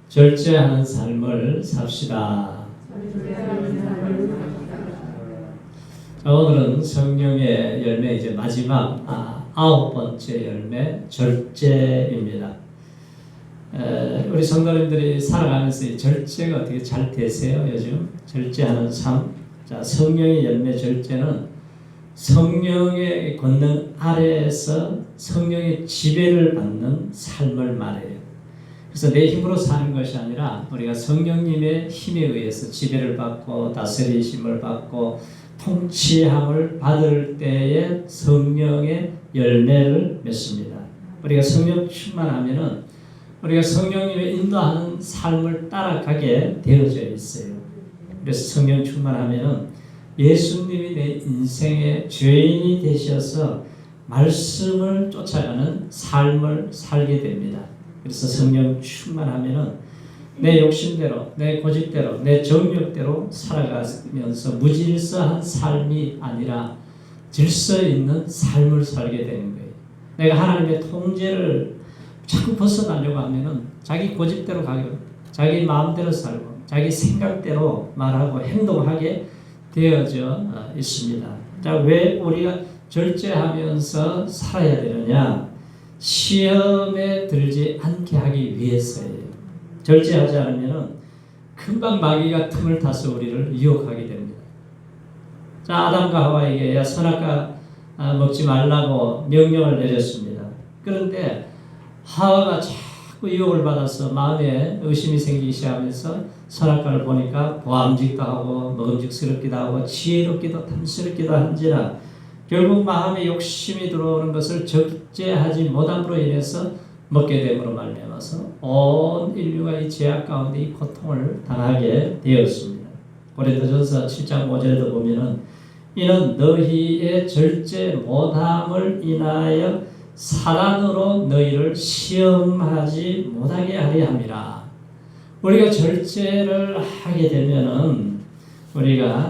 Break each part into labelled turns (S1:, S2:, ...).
S1: 절제하는 삶을 삽시다. 자, 오늘은 성령의 열매 이제 마지막 9번째 열매 절제입니다. 우리 성도님들이 살아가면서 이 절제가 어떻게 잘 되세요? 요즘 절제하는 삶. 자, 성령의 열매 절제는 성령의 권능 아래에서 성령의 지배를 받는 삶을 말해요. 그래서 내 힘으로 사는 것이 아니라 우리가 성령님의 힘에 의해서 지배를 받고 다스리심을 받고 통치함을 받을 때에 성령의 열매를 맺습니다. 우리가 성령 충만하면은 우리가 성령님의 인도하는 삶을 따라가게 되어져 있어요. 그래서 성령 충만하면은 예수님이 내 인생의 주인이 되셔서 말씀을 쫓아가는 삶을 살게 됩니다. 그래서 성령 충만하면은 내 욕심대로, 내 고집대로, 내 정욕대로 살아가면서 무질서한 삶이 아니라 질서 있는 삶을 살게 되는 거예요. 내가 하나님의 통제를 자꾸 벗어나려고 하면은 자기 고집대로 가고, 자기 마음대로 살고, 자기 생각대로 말하고 행동하게 되어져 있습니다. 자, 왜 우리가 절제하면서 살아야 되느냐? 시험에 들지 않게 하기 위해서예요. 절제하지 않으면 금방 마귀가 틈을 타서 우리를 유혹하게 됩니다. 자, 아담과 하와에게 선악과 먹지 말라고 명령을 내렸습니다. 그런데 하와가 자꾸 유혹을 받아서 마음에 의심이 생기기 시작하면서 선악과를 보니까 보암직도 하고 먹음직스럽기도 하고 지혜롭기도 탐스럽기도 한지라 결국 마음에 욕심이 들어오는 것을 절제하지 못함으로 인해서 먹게 됨으로 말미암아서 온 인류가 이 죄악 가운데 이 고통을 당하게 되었습니다. 고린도전서 7장 5절에도 보면은 이는 너희의 절제 못함을 인하여 사단으로 너희를 시험하지 못하게 하려 함이라. 우리가 절제를 하게 되면은 우리가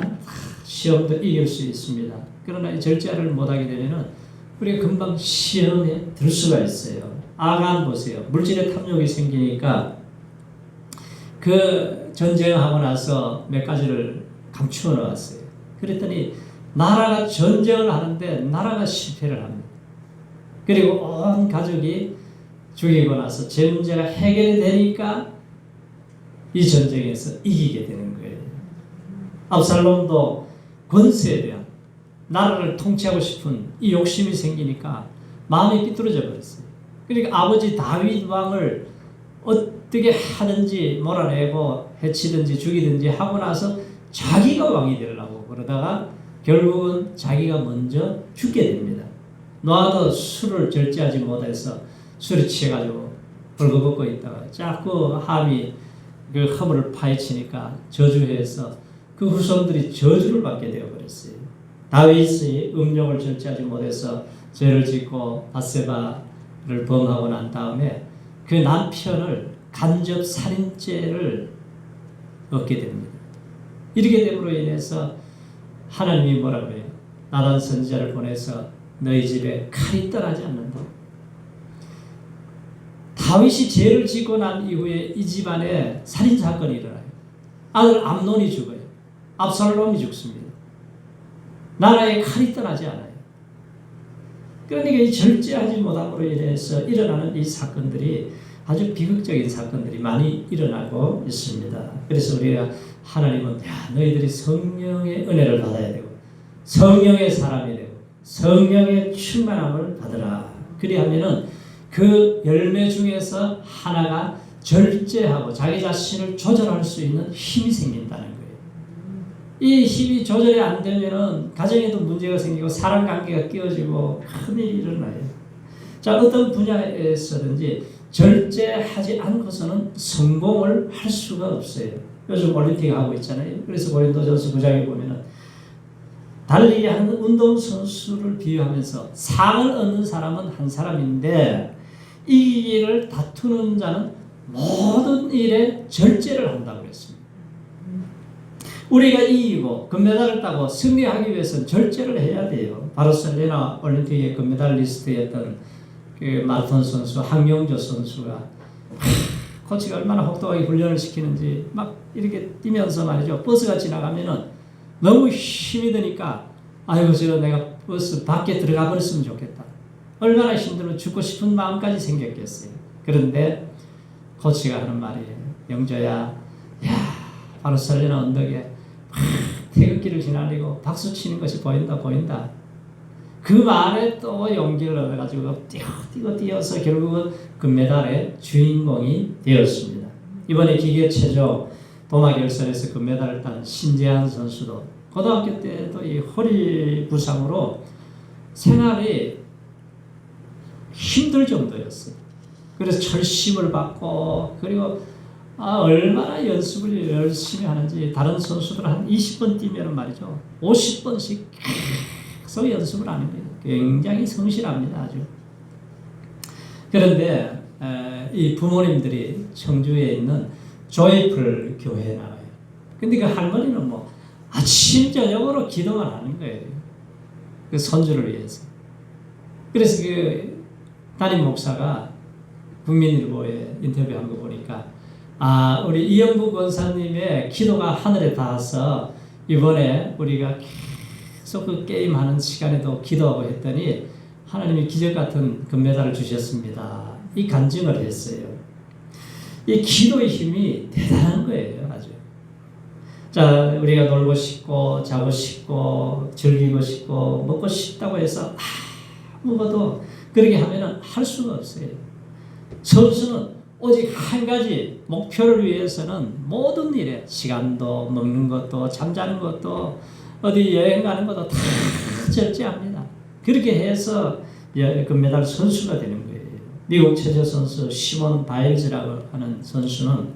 S1: 시험도 이길 수 있습니다. 그러나 이 절제를 못하게 되면은 우리가 금방 시험에 들 수가 있어요. 아간 보세요. 물질의 탐욕이 생기니까 그 전쟁하고 나서 몇 가지를 감추어 놓았어요. 그랬더니 나라가 전쟁을 하는데 나라가 실패를 합니다. 그리고 온 가족이 죽이고 나서 제 문제가 해결이 되니까 이 전쟁에서 이기게 되는 거예요. 압살롬도 권세에 대한 나라를 통치하고 싶은 이 욕심이 생기니까 마음이 삐뚤어져 버렸어요. 그러니까 아버지 다윗 왕을 어떻게 하든지 몰아내고 해치든지 죽이든지 하고 나서 자기가 왕이 되려고 그러다가 결국은 자기가 먼저 죽게 됩니다. 노아도 술을 절제하지 못해서 술에 취해가지고 벌거벗고 있다가 자꾸 함이 그 허물을 파헤치니까 저주해서 그 후손들이 저주를 받게 되어버렸어요. 다윗이 음욕을 절제하지 못해서 죄를 짓고 밧세바를 범하고 난 다음에 그 남편을 간접 살인죄를 얻게 됩니다. 이렇게 됨으로 인해서 하나님이 뭐라고 해요? 나단 선지자를 보내서 너희 집에 칼이 떠나지 않는다. 다윗이 죄를 짓고 난 이후에 이 집안에 살인사건이 일어나요. 아들 암논이 죽어요. 압살롬이 죽습니다. 나라에 칼이 떠나지 않아요. 그러니까 이 절제하지 못함으로 인해서 일어나는 이 사건들이 아주 비극적인 사건들이 많이 일어나고 있습니다. 그래서 우리가 하나님은 너희들이 성령의 은혜를 받아야 되고 성령의 사람이 되고 성령의 충만함을 받으라. 그리하면은 그 열매 중에서 하나가 절제하고 자기 자신을 조절할 수 있는 힘이 생긴다는 거예요. 이 힘이 조절이 안 되면은 가정에도 문제가 생기고 사람 관계가 끼어지고 큰일이 일어나요. 자, 어떤 분야에서든지 절제하지 않고서는 성공을 할 수가 없어요. 요즘 올림픽 하고 있잖아요. 그래서 고린도전서 9장에 보면은 달리기 하는 운동선수를 비유하면서 상을 얻는 사람은 한 사람인데 이기기를 다투는 자는 모든 일에 절제를 한다고 했습니다. 우리가 이기고 금메달을 따고 승리하기 위해서는 절제를 해야 돼요. 바르셀로나 올림픽의 금메달리스트였던 그 마라톤 선수 황영조 선수가 코치가 얼마나 혹독하게 훈련을 시키는지 막 이렇게 뛰면서 말이죠. 버스가 지나가면은 너무 힘이 드니까 아이고 저 내가 버스 밖에 들어가 버렸으면 좋겠다. 얼마나 힘들어 죽고 싶은 마음까지 생겼겠어요. 그런데 코치가 하는 말이에요. 영조야, 야 바르셀로나 언덕에 태극기를 휘날리고 박수 치는 것이 보인다. 그 말에 또 용기를 얻어가지고 뛰어서 결국은 금메달의 주인공이 되었습니다. 이번에 기계체조 도마 결선에서 금메달을 딴 신재한 선수도 고등학교 때도 이 허리 부상으로 생활이 힘들 정도였어요. 그래서 철심을 받고 그리고 얼마나 연습을 열심히 하는지 다른 선수들 한 20번 뛰면 말이죠. 50번씩 계속 연습을 하는 거예요. 굉장히 성실합니다. 아주. 그런데 이 부모님들이 청주에 있는 조이풀 교회에 나와요. 근데 그 할머니는 뭐 아침 저녁으로 기도만 하는 거예요. 그 손주를 위해서. 그래서 그 담임 목사가 국민일보에 인터뷰한 거 보니까 우리 이영국 권사님의 기도가 하늘에 닿아서 이번에 우리가 계속 그 게임하는 시간에도 기도하고 했더니 하나님이 기적 같은 금메달을 주셨습니다. 이 간증을 했어요. 이 기도의 힘이 대단한 거예요. 아주. 자, 우리가 놀고 싶고 자고 싶고 즐기고 싶고 먹고 싶다고 해서 아무것도 그렇게 하면은 할 수가 없어요. 선수는 오직 한 가지 목표를 위해서는 모든 일에 시간도 먹는 것도 잠자는 것도 어디 여행 가는 것도 다 절제합니다. 그렇게 해서 금메달 선수가 되는 거예요. 미국 체조 선수 시몬 바일즈라고 하는 선수는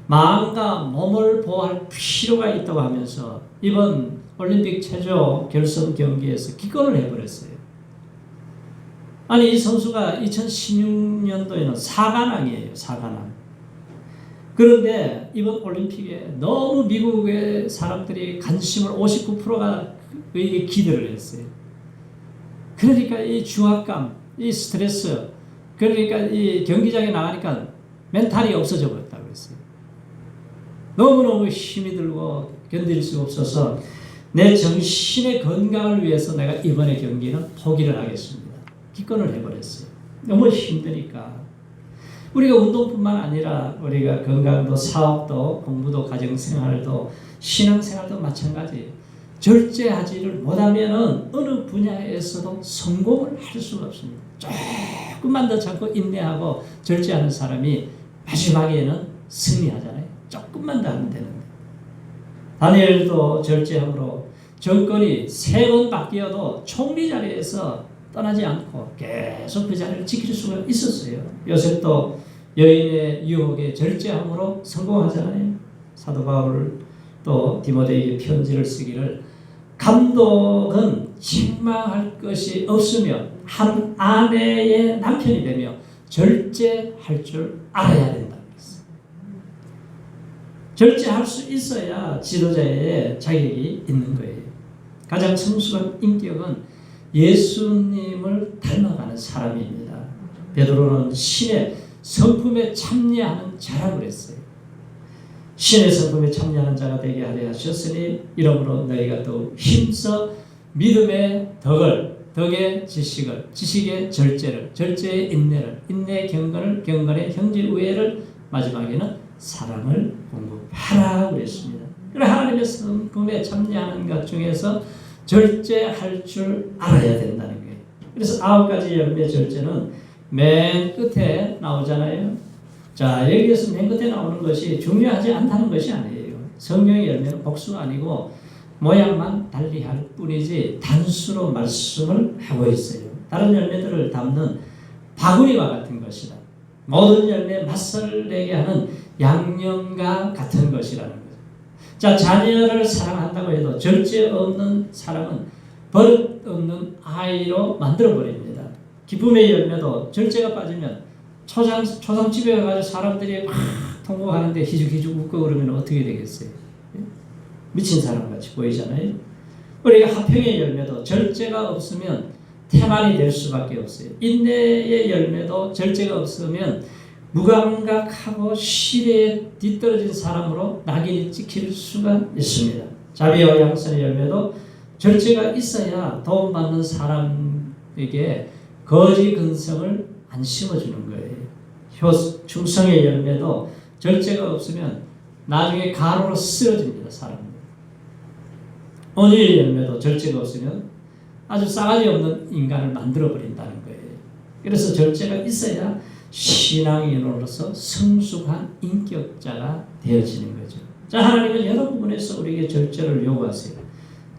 S1: 마음과 몸을 보호할 필요가 있다고 하면서 이번 올림픽 체조 결선 경기에서 기권을 해버렸어요. 아니 이 선수가 2016년도에는 4관왕이에요. 4관왕. 그런데 이번 올림픽에 너무 미국의 사람들이 관심을 59%가 그에게 기대를 했어요. 그러니까 이 중압감, 이 스트레스, 그러니까 이 경기장에 나가니까 멘탈이 없어져 버렸다고 했어요. 너무너무 힘이 들고 견딜 수가 없어서 내 정신의 건강을 위해서 내가 이번에 경기는 포기를 하겠습니다. 기권을 해버렸어요. 너무 힘드니까. 우리가 운동뿐만 아니라 우리가 건강도 사업도 공부도 가정생활도 신앙생활도 마찬가지. 절제하지를 못하면은 어느 분야에서도 성공을 할 수가 없습니다. 조금만 더 참고 인내하고 절제하는 사람이 마지막에는 승리하잖아요. 조금만 더 하면 되는데. 다니엘도 절제함으로 정권이 3번 바뀌어도 총리 자리에서 떠나지 않고 계속 그 자리를 지킬 수가 있었어요. 요셉도 여인의 유혹에 절제함으로 성공하잖아요. 사도 바울 또 디모데에게 편지를 쓰기를 감독은 책망할 것이 없으며 한 아내의 남편이 되며 절제할 줄 알아야 된다고 했어요. 절제할 수 있어야 지도자의 자격이 있는 거예요. 가장 성숙한 인격은 예수님을 닮아가는 사람입니다. 베드로는 신의 성품에 참여하는 자라고 그랬어요. 신의 성품에 참여하는 자가 되게 하려 하셨으니 이러므로 너희가 또 힘써 믿음의 덕의 지식을, 지식의 절제를, 절제의 인내를, 인내의 경건을, 경건의 형제 우애를, 마지막에는 사랑을 공급하라 그랬습니다. 그래 하나님의 성품에 참여하는 것 중에서 절제할 줄 알아야 된다는 거예요. 그래서 9가지 열매 절제는 맨 끝에 나오잖아요. 자, 여기에서 맨 끝에 나오는 것이 중요하지 않다는 것이 아니에요. 성경의 열매는 복수가 아니고 모양만 달리할 뿐이지 단수로 말씀을 하고 있어요. 다른 열매들을 담는 바구니와 같은 것이다. 모든 열매 맛을 내게 하는 양념과 같은 것이라는 거죠. 자, 자녀를 사랑한다고 해도 절제 없는 사람은 버릇 없는 아이로 만들어버립니다. 기쁨의 열매도 절제가 빠지면 초상집에 가서 사람들이 막 통곡하는데 희죽희죽 웃고 그러면 어떻게 되겠어요? 미친 사람같이 보이잖아요. 우리가 화평의 열매도 절제가 없으면 태만이 될 수밖에 없어요. 인내의 열매도 절제가 없으면 무감각하고 시대에 뒤떨어진 사람으로 낙인이 찍힐 수가 있습니다. 자비와 양선의 열매도 절제가 있어야 도움받는 사람에게 거지 근성을 안 심어주는 거예요. 충성의 열매도 절제가 없으면 나중에 가로로 쓰러집니다. 사람은. 온유의 열매도 절제가 없으면 아주 싸가지 없는 인간을 만들어버린다는 거예요. 그래서 절제가 있어야 신앙인으로서 성숙한 인격자가 되어지는 거죠. 자, 하나님은 여러 부분에서 우리에게 절제를 요구하세요.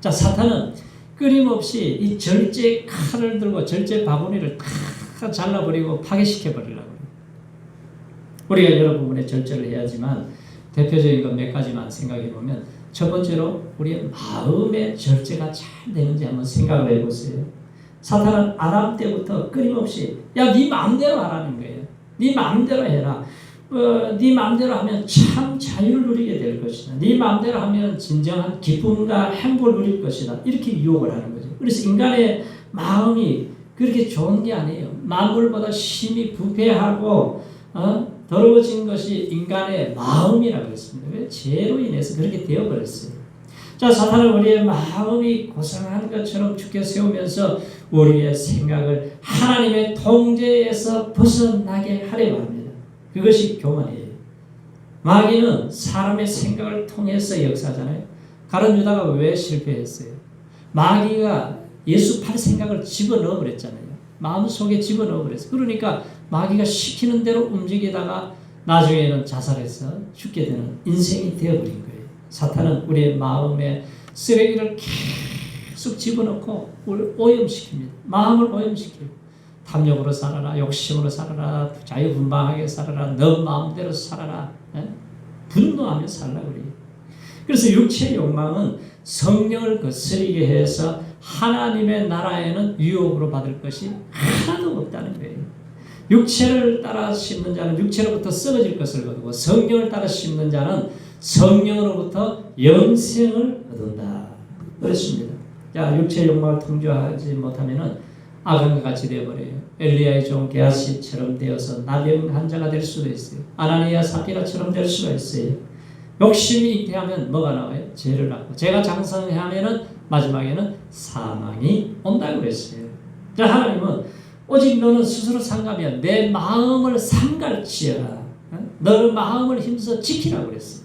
S1: 자, 사탄은 끊임없이 이 절제 칼을 들고 절제 바구니를 다 잘라버리고 파괴시켜버리려고 해요. 우리가 여러 부분에 절제를 해야지만 대표적인 것 몇 가지만 생각해보면 첫 번째로 우리의 마음의 절제가 잘 되는지 한번 생각을 해보세요. 사탄은 아담 때부터 끊임없이 야, 네 마음대로 하라는 거예요. 네 마음대로 해라. 네 마음대로 하면 참 자유를 누리게 될 것이다. 네 마음대로 하면 진정한 기쁨과 행복을 누릴 것이다. 이렇게 유혹을 하는 거죠. 그래서 인간의 마음이 그렇게 좋은 게 아니에요. 만물보다 심히 부패하고 더러워진 것이 인간의 마음이라고 했습니다. 왜? 죄로 인해서 그렇게 되어버렸어요. 자, 사탄은 우리의 마음이 고상한 것처럼 죽게 세우면서 우리의 생각을 하나님의 통제에서 벗어나게 하려고 합니다. 그것이 교만이에요. 마귀는 사람의 생각을 통해서 역사하잖아요. 가룟 유다가 왜 실패했어요? 마귀가 예수 팔 생각을 집어넣어 버렸잖아요. 마음속에 집어넣어 버렸어요. 그러니까 마귀가 시키는 대로 움직이다가 나중에는 자살해서 죽게 되는 인생이 되어버린 거예요. 사탄은 우리의 마음에 쓰레기를 계속 집어넣고 오염시킵니다. 마음을 오염시켜요. 탐욕으로 살아라, 욕심으로 살아라, 자유분방하게 살아라, 너 마음대로 살아라, 분노하며 살라 그래요. 그래서 육체의 욕망은 성령을 거스리게 해서 하나님의 나라에는 유혹으로 받을 것이 하나도 없다는 거예요. 육체를 따라 심는 자는 육체로부터 썩어질 것을 거두고 성령을 따라 심는 자는 성령으로부터 영생을 얻는다. 그렇습니다. 자, 육체의 욕망을 통제하지 못하면은 아간과 같이 되어버려요. 엘리야의 종 게하시처럼 되어서 나병 환자가 될 수도 있어요. 아나니아 사피라처럼 될 수가 있어요. 욕심이 잉태하면 뭐가 나와요? 죄를 낳고 죄가 장성하면은 마지막에는 사망이 온다고 그랬어요. 자, 하나님은 오직 너는 스스로 상가면 내 마음을 삼갈지어라. 너의 마음을 힘써 지키라고 그랬어요.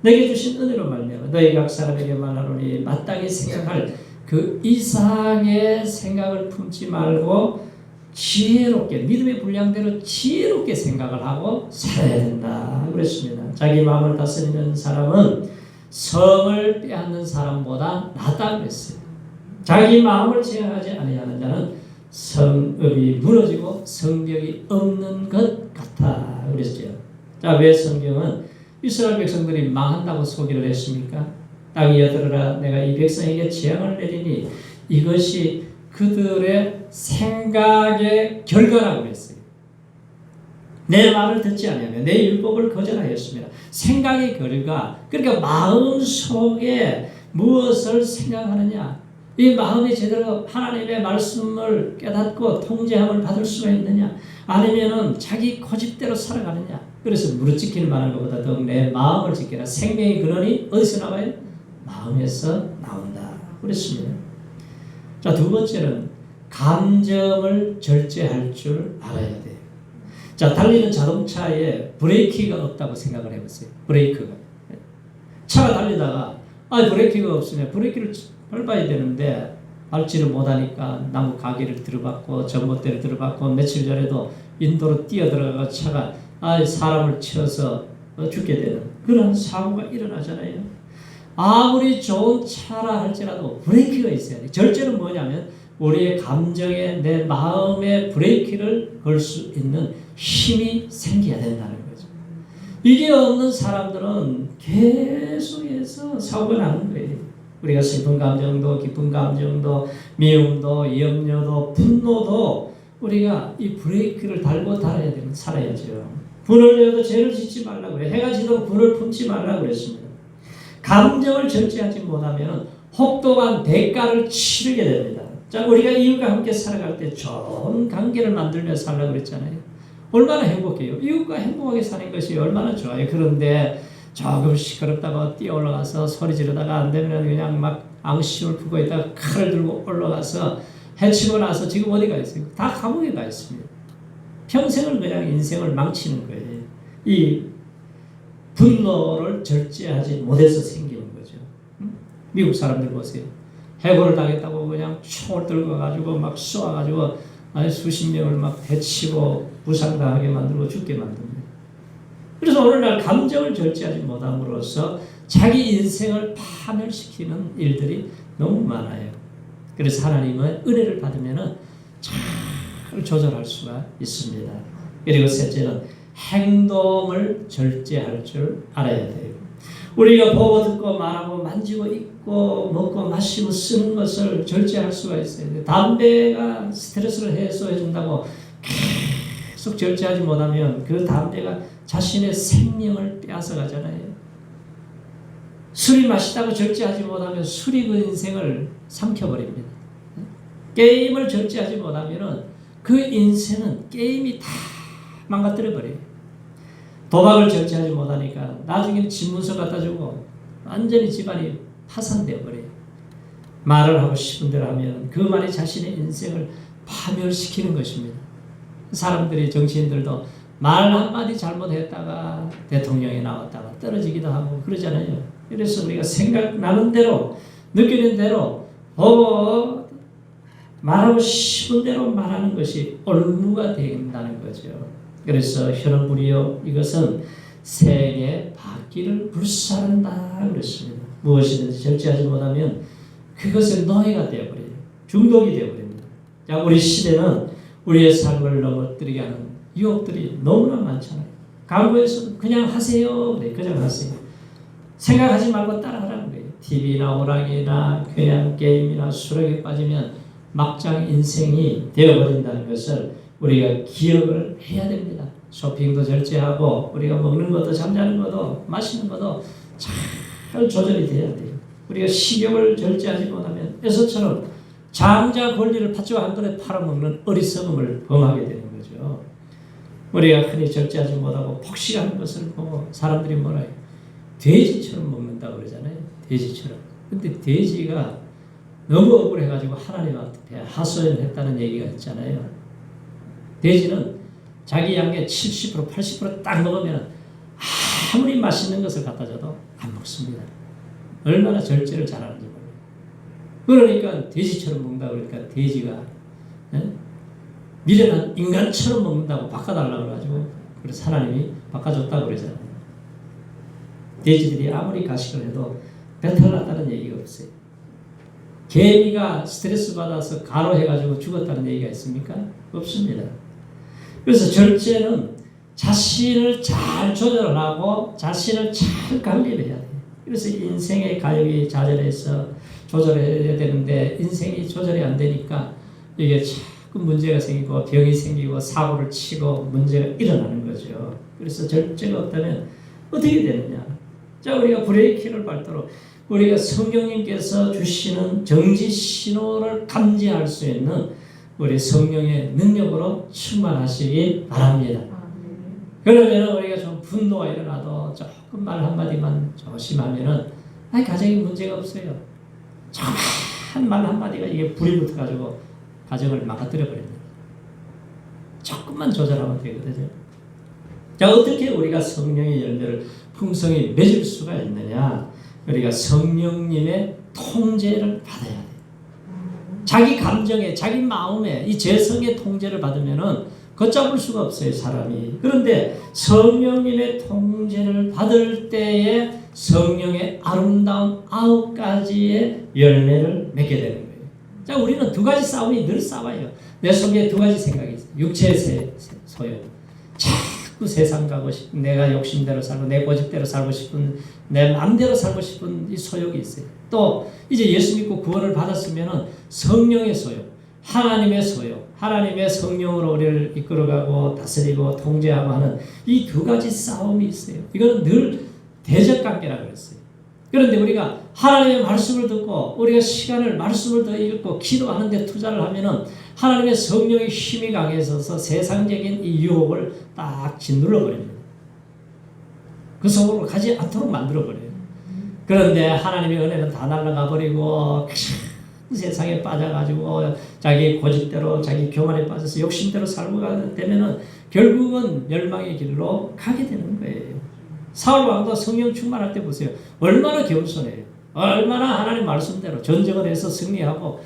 S1: 내게 주신 은혜로 말미암아 너희 각 사람에게 말하노니 마땅히 생각할 그 이상의 생각을 품지 말고 지혜롭게 믿음의 분량대로 지혜롭게 생각을 하고 살아야 된다 그랬습니다. 자기 마음을 다스리는 사람은 성을 빼앗는 사람보다 낫다 그랬어요. 자기 마음을 제어하지 아니하는 자는 성읍이 무너지고 성벽이 없는 것 같아 그랬죠. 자, 왜 성경은 이스라엘 백성들이 망한다고 소개를 했습니까? 땅이 여들어라 내가 이 백성에게 재앙을 내리니 이것이 그들의 생각의 결과라고 했어요. 내 말을 듣지 아니하며 내 율법을 거절하였습니다. 생각의 결과, 그러니까 마음속에 무엇을 생각하느냐, 이 마음이 제대로 하나님의 말씀을 깨닫고 통제함을 받을 수가 있느냐, 아니면은 자기 고집대로 살아가느냐. 그래서 무릇 지킬 만한 것보다 더욱 내 마음을 지켜라. 생명의 근원이 어디서 나와요? 마음에서 나온다 그랬습니다. 자, 두 번째는 감정을 절제할 줄 알아야 돼요. 자, 달리는 자동차에 브레이크가 없다고 생각을 해보세요. 브레이크가. 차가 달리다가 브레이크가 없으면 브레이크를 밟아야 되는데 밟지를 못하니까 나무 가게를 들어받고 전봇대를 들어받고 며칠 전에도 인도로 뛰어들어가 차가 사람을 쳐서 죽게 되는 그런 사고가 일어나잖아요. 아무리 좋은 차라 할지라도 브레이크가 있어야 돼. 절제는 뭐냐면 우리의 감정에 내 마음에 브레이크를 걸 수 있는 힘이 생겨야 된다는 거죠. 이게 없는 사람들은 계속해서 사고가 나는 거예요. 우리가 슬픈 감정도 기쁜 감정도 미움도 염려도 분노도 우리가 이 브레이크를 달고 살아야죠. 분을 내어도 죄를 짓지 말라고 그래. 해가 지도록 분을 품지 말라고 그랬습니다. 감정을 절제하지 못하면 혹독한 대가를 치르게 됩니다. 자, 우리가 이웃과 함께 살아갈 때 좋은 관계를 만들며 살라고 그랬잖아요. 얼마나 행복해요. 이웃과 행복하게 사는 것이 얼마나 좋아요. 그런데 조금 시끄럽다고 뛰어 올라가서 소리 지르다가 안 되면 그냥 막 앙심을 품고 있다가 칼을 들고 올라가서 해치고 나서 지금 어디 가 있어요? 다 감옥에 가 있습니다. 평생을 그냥 인생을 망치는 거예요. 이 분노를 절제하지 못해서 생기는 거죠. 미국 사람들 보세요. 해고를 당했다고 그냥 총을 들고 가지고 막 쏘아가지고 수십 명을 막 해치고 부상당하게 만들고 죽게 만듭니다. 그래서 오늘날 감정을 절제하지 못함으로써 자기 인생을 파멸시키는 일들이 너무 많아요. 그래서 하나님은 은혜를 받으면 잘 조절할 수가 있습니다. 그리고 셋째는 행동을 절제할 줄 알아야 돼요. 우리가 보고 듣고 말하고 만지고 입고 먹고 마시고 쓰는 것을 절제할 수가 있어요. 담배가 스트레스를 해소해 준다고 계속 절제하지 못하면 그 담배가 자신의 생명을 빼앗아 가잖아요. 술이 마시다고 절제하지 못하면 술이 그 인생을 삼켜버립니다. 게임을 절제하지 못하면 그 인생은 게임이 다 망가뜨려 버려요. 도박을 절제하지 못하니까 나중에 집문서 갖다 주고 완전히 집안이 파산되어 버려요. 말을 하고 싶은 대로 하면 그 말이 자신의 인생을 파멸시키는 것입니다. 사람들이 정치인들도 말 한마디 잘못했다가 대통령이 나왔다가 떨어지기도 하고 그러잖아요. 그래서 우리가 생각나는 대로 느끼는 대로 보고 말하고 싶은 대로 말하는 것이 올무가 된다는 거죠. 그래서 현업무리요 이것은 생의 바퀴를 불사른다 그랬습니다. 무엇이든지 절제하지 못하면 그것의 노예가 되어버려요. 중독이 되어버립니다. 자, 우리 시대는 우리의 삶을 넘어뜨리게 하는 유혹들이 너무나 많잖아요. 광고에서도 그냥 하세요. 그래, 그냥 하세요. 생각하지 말고 따라하라는 거예요. TV나 오락이나 그냥 게임이나 수락에 빠지면 막장 인생이 되어버린다는 것을 우리가 기억을 해야 됩니다. 쇼핑도 절제하고 우리가 먹는 것도 잠자는 것도 마시는 것도 잘 조절이 돼야 돼요. 우리가 식욕을 절제하지 못하면 에서처럼 장자 권리를 팥죽 한 그릇 팔아먹는 어리석음을 범하게 되는 거죠. 우리가 흔히 절제하지 못하고 폭식하는 것을 보고 사람들이 뭐라 해요? 돼지처럼 먹는다고 그러잖아요. 돼지처럼. 근데 돼지가 너무 억울해가지고 하나님 앞에 하소연했다는 얘기가 있잖아요. 돼지는 자기 양의 70% 80% 딱 먹으면 아무리 맛있는 것을 갖다 줘도 안 먹습니다. 얼마나 절제를 잘하는지 몰라요. 그러니까 돼지처럼 먹는다고 그러니까 돼지가 미련한 인간처럼 먹는다고 바꿔달라고 그래가지고 그래서 하나님이 바꿔줬다고 그러잖아요. 돼지들이 아무리 가식을 해도 배탈 났다는 얘기가 없어요. 개미가 스트레스 받아서 가로해가지고 죽었다는 얘기가 있습니까? 없습니다. 그래서 절제는 자신을 잘 조절하고 자신을 잘 관리를 해야 돼요. 그래서 인생의 가역이 좌절해서 조절해야 되는데 인생이 조절이 안 되니까 이게 자꾸 문제가 생기고 병이 생기고 사고를 치고 문제가 일어나는 거죠. 그래서 절제가 없다면 어떻게 되느냐? 자, 우리가 브레이크를 밟도록 우리가 성령님께서 주시는 정지 신호를 감지할 수 있는 우리 성령의 능력으로 충만하시기 바랍니다. 그러면 우리가 좀 분노가 일어나도 조금 말 한마디만 조심하면은 가정에 문제가 없어요. 조그만 말 한마디가 이게 불이 붙어가지고 가정을 망가뜨려 버립니다. 조금만 조절하면 되거든요. 자, 어떻게 우리가 성령의 열매를 풍성히 맺을 수가 있느냐? 우리가 성령님의 통제를 받아야 돼요. 자기 감정에, 자기 마음에 이 죄성의 통제를 받으면은 걷잡을 수가 없어요, 사람이. 그런데 성령님의 통제를 받을 때에 성령의 아름다운 9가지의 열매를 맺게 되는 거예요. 자, 우리는 2가지 싸움이 늘 싸워요. 내 속에 2가지 생각이 있어요. 육체의 소용. 자꾸 세상 가고 싶은, 내가 욕심대로 살고 내 고집대로 살고 싶은, 내 마음대로 살고 싶은 이 소욕이 있어요. 또 이제 예수 믿고 구원을 받았으면 성령의 소욕, 하나님의 소욕, 하나님의 성령으로 우리를 이끌어가고 다스리고 통제하고 하는 이 2가지 싸움이 있어요. 이거는 늘 대적관계라고 했어요. 그런데 우리가 하나님의 말씀을 듣고 우리가 시간을 말씀을 더 읽고 기도하는 데 투자를 하면은 하나님의 성령의 힘이 강해져서 세상적인 이 유혹을 딱 짓눌러 버립니다. 그 속으로 가지 않도록 만들어 버려요. 그런데 하나님의 은혜는 다 날아가 버리고 세상에 빠져가지고 자기 고집대로 자기 교만에 빠져서 욕심대로 살고 가게 되면은 결국은 멸망의 길로 가게 되는 거예요. 사울 왕도 성령 충만할 때 보세요. 얼마나 겸손해요. 얼마나 하나님 말씀대로 전쟁을 해서 승리하고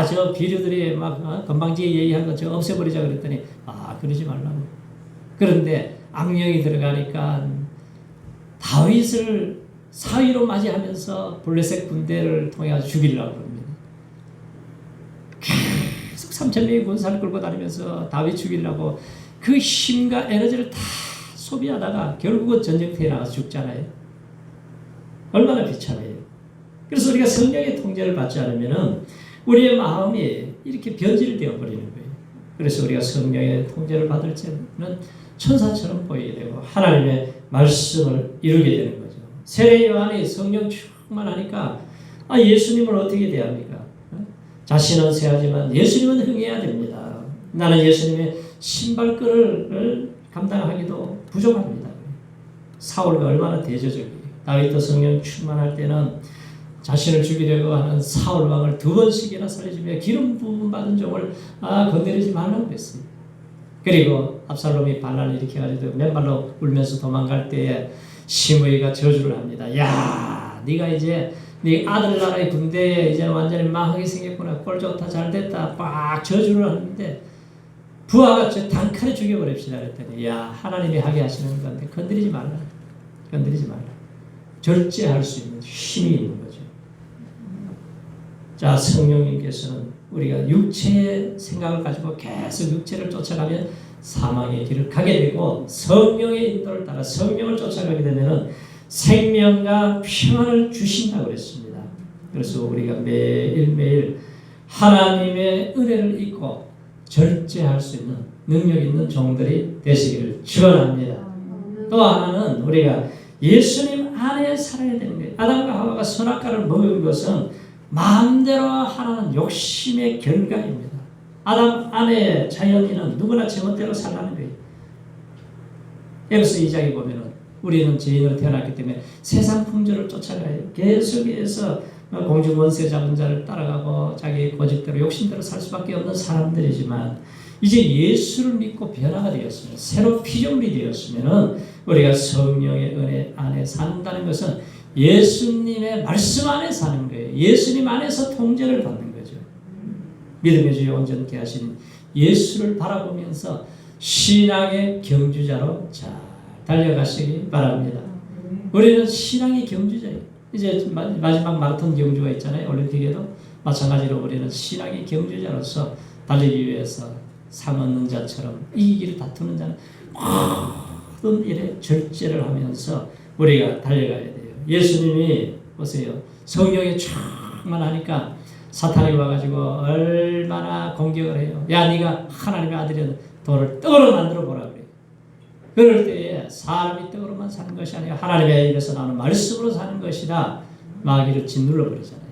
S1: 저 비류들이 막 건방지게 얘기한 거 저 없애버리자 그랬더니 그러지 말라고. 그런데 악령이 들어가니까 다윗을 사위로 맞이하면서 블레셋 군대를 통해 죽이려고 합니다. 계속 3,000명의 군사를 끌고 다니면서 다윗 죽이려고 그 힘과 에너지를 다 소비하다가 결국은 전쟁터에 나가서 죽잖아요. 얼마나 비참해요. 그래서 우리가 성령의 통제를 받지 않으면 우리의 마음이 이렇게 변질되어 버리는 거예요. 그래서 우리가 성령의 통제를 받을 때는 천사처럼 보이게 되고 하나님의 말씀을 이루게 되는 거죠. 세례 요한이 성령 충만하니까 예수님을 어떻게 대합니까? 자신은 세하지만 예수님은 흥해야 됩니다. 나는 예수님의 신발끈을 감당하기도 부족합니다. 사울과 얼마나 대조적이에요. 다윗도 성령 충만할 때는 자신을 죽이려고 하는 사울 왕을 2번씩이나 살려주며 기름 부음 받은 종을 건드리지 말라고 했어요. 그리고 압살롬이 반란을 일으켜가지고 맨발로 울면서 도망갈 때에 시므이가 저주를 합니다. 야, 네가 이제 네 아들 나라의 군대에 이제 완전히 망하게 생겼구나. 꼴 좋다, 잘 됐다. 막 저주를 하는데 부하가 저 단칼에 죽여버립시다 그랬더니 하나님이 하게 하시는 건데 건드리지 말라. 건드리지 말라. 절제할 수 있는 힘이 있는 거죠. 자, 성령님께서는 우리가 육체의 생각을 가지고 계속 육체를 쫓아가면 사망의 길을 가게 되고 성령의 인도를 따라 성령을 쫓아가게 되면 생명과 평안을 주신다고 그랬습니다. 그래서 우리가 매일매일 하나님의 은혜를 잊고 절제할 수 있는 능력 있는 종들이 되시기를 축원합니다. 또 하나는 우리가 예수님 안에 살아야 되는 거예요. 아담과 하와가 선악과를 먹은 것은 마음대로 하라는 욕심의 결과입니다. 아담 안에 자연인은 누구나 제멋대로 살라는 거예요. 에베소 2장에 보면은 우리는 죄인으로 태어났기 때문에 세상 풍조를 쫓아가요. 계속해서 공중 원세 잡은 자를 따라가고 자기 고집대로 욕심대로 살 수밖에 없는 사람들이지만 이제 예수를 믿고 변화가 되었으면 새로 피조물이 되었으면 우리가 성령의 은혜 안에 산다는 것은 예수님의 말씀 안에 사는 거예요. 예수님 안에서 통제를 받는 거죠. 믿음의 주여 온전케 하신 예수를 바라보면서 신앙의 경주자로 잘 달려가시기 바랍니다. 우리는 신앙의 경주자예요. 이제 마지막 마라톤 경주가 있잖아요. 올림픽에도 마찬가지로 우리는 신앙의 경주자로서 달리기 위해서 상 얻는 자처럼 이기기를 다투는 자는 모든 일에 절제를 하면서 우리가 달려가야 돼요. 예수님이 보세요. 성령이 충만하니까 사탄이 와가지고 얼마나 공격을 해요. 야, 네가 하나님의 아들이면 돌을 떡으로 만들어 보라 그래요. 그럴 때에 사람이 떡으로만 사는 것이 아니라 하나님의 입에서 나오는 말씀으로 사는 것이라 마귀를 짓눌러 버리잖아요.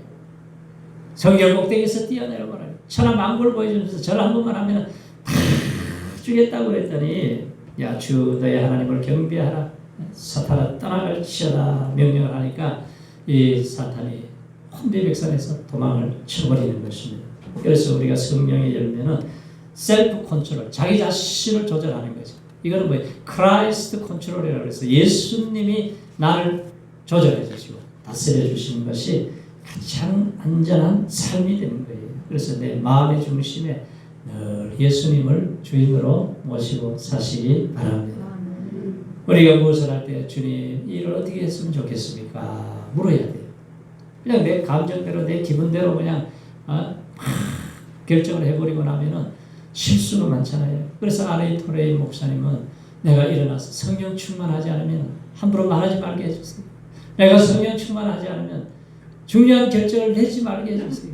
S1: 성경 꼭대기에서 뛰어내려 보라. 천하 만국을 보여주면서 절 한 번만 하면 다 주겠다고 그랬더니 야, 주 너의 하나님을 경배하라. 사탄아 떠나갈지어다 명령을 하니까 이 사탄이 혼비백산에서 도망을 쳐버리는 것입니다. 그래서 우리가 성령의 열매는 셀프 컨트롤, 자기 자신을 조절하는 거죠. 이거는 뭐예요? 크라이스트 컨트롤이라고 해서 예수님이 나를 조절해 주시고 다스려 주시는 것이 가장 안전한 삶이 되는 거예요. 그래서 내 마음의 중심에 늘 예수님을 주인으로 모시고 사시기 바랍니다. 우리가 무엇을 할 때 주님 일을 어떻게 했으면 좋겠습니까? 물어야 돼요. 그냥 내 감정대로 내 기분대로 그냥 결정을 해버리고 나면은 실수는 많잖아요. 그래서 아레이 토레이 목사님은 내가 일어나서 성령 충만하지 않으면 함부로 말하지 말게 해주세요. 내가 성령 충만하지 않으면 중요한 결정을 내지 말게 해주세요.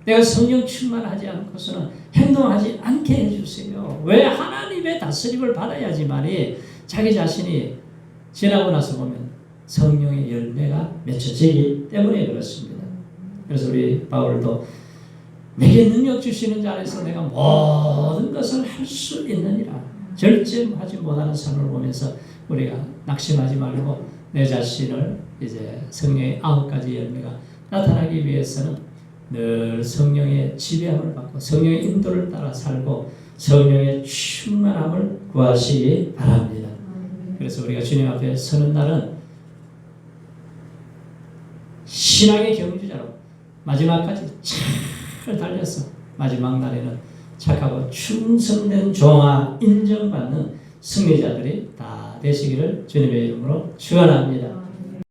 S1: 내가 성령 충만하지 않고서는 행동하지 않게 해주세요. 왜? 하나님의 다스림을 받아야지만이 자기 자신이 지나고 나서 보면 성령의 열매가 맺혀지기 때문에 그렇습니다. 그래서 우리 바울도 내게 능력 주시는 자 안에서 내가 모든 것을 할 수 있느니라. 절제하지 못하는 삶을 보면서 우리가 낙심하지 말고 내 자신을 이제 성령의 9가지 열매가 나타나기 위해서는 늘 성령의 지배함을 받고 성령의 인도를 따라 살고 성령의 충만함을 구하시기 바랍니다. 그래서 우리가 주님 앞에 서는 날은 신앙의 경주자로 마지막까지 잘 달려서 마지막 날에는 착하고 충성된 종아 인정받는 승리자들이 다 되시기를 주님의 이름으로 축원합니다.